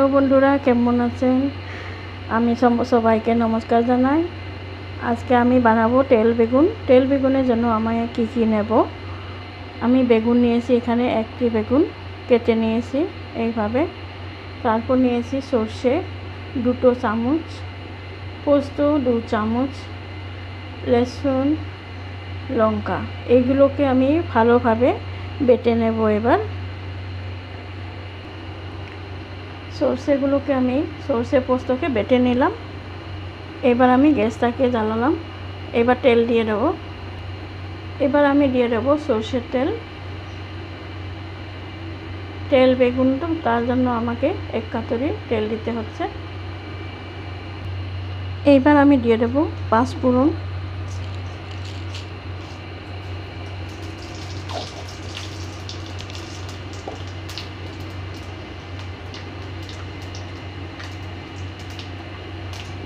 Hello বন্ধুরা, কেমন আছেন? আমি সবাইকে নমস্কার জানাই। আজকে আমি বানাবো তেল বেগুন। তেল বেগুনের জন্য আমি কি কি নেব? আমি বেগুন নিয়েছি, এখানে একটি বেগুন কেটে নিয়েছি এইভাবে। তারপর নিয়েছি সর্ষে 2 চামচ, পোস্ত 2 চামচ, লসুন, লঙ্কা, এইগুলোকে আমি ভালোভাবে বেটে নেব। এবার সর্ষেগুলোকে আমি সর্ষে পোস্তকে বেটে নিলাম। এবার আমি গ্যাসটাকে জ্বালালাম। এবার তেল দিয়ে দেবো। এবার আমি দিয়ে দেবো সর্ষের তেল বেগুন, তো তার জন্য আমাকে 1 কাটুরি তেল দিতে হচ্ছে। এইবার আমি দিয়ে দেবো 5 ফোড়ন,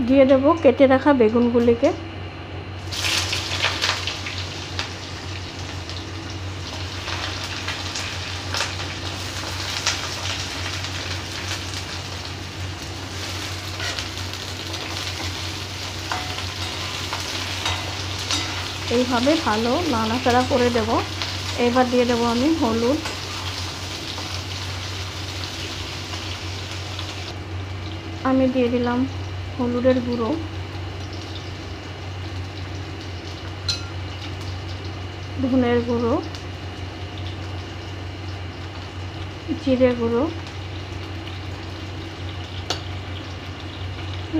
দিয়ে দেবো কেটে রাখা বেগুনগুলিকে। এইভাবে ভালো নাড়াচাড়া করে দেব। এবার দিয়ে দেবো আমি হলুদ, আমি দিয়ে দিলাম হলুদের গুঁড়ো, ধনের গুঁড়ো, জিরে গুঁড়ো,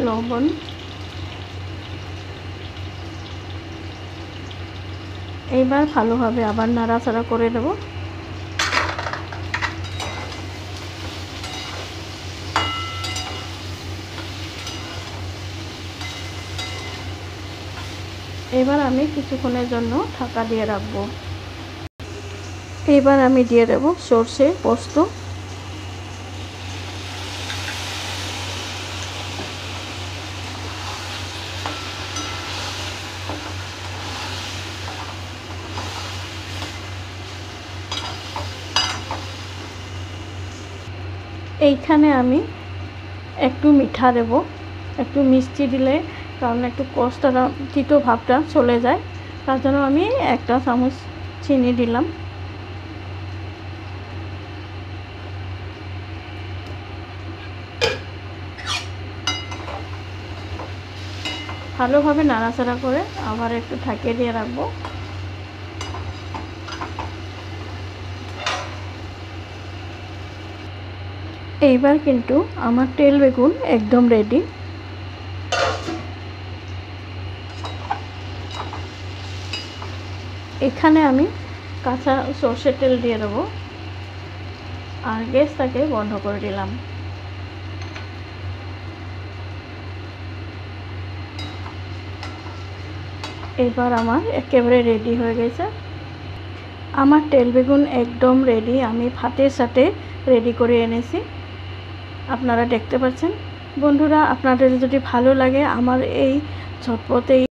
লবণ, এইবার ভালোভাবে আবার নাড়াচাড়া করে দেব। এবার আমি কিছুক্ষণের জন্য ঢাকা দিয়ে রাখবো। এবার আমি দিয়ে দেব সর্ষে পোস্ত, এইখানে আমি একটু মিঠা দেব, একটু মিষ্টি দিলে, কারণ একটু কষ্টটা তিতো ভাবটা চলে যায়, তার জন্য আমি 1 চামচ চিনি দিলাম। ভালোভাবে নাড়াচাড়া করে আবার একটু ঢাকিয়ে দিয়ে রাখবো। এইবার কিন্তু আমার তেল বেগুন একদম রেডি। এখানে আমি কাঁচা সর্ষের তেল দিয়ে দেবো আর গ্যাসটাকে বন্ধ করে দিলাম। এবার আমার একেবারে রেডি হয়ে গেছে। আমার তেল বেগুন একদম রেডি। আমি ভাতের সাথে রেডি করে এনেছি, আপনারা দেখতে পাচ্ছেন। বন্ধুরা, আপনাদের যদি ভালো লাগে আমার এই ঝটপট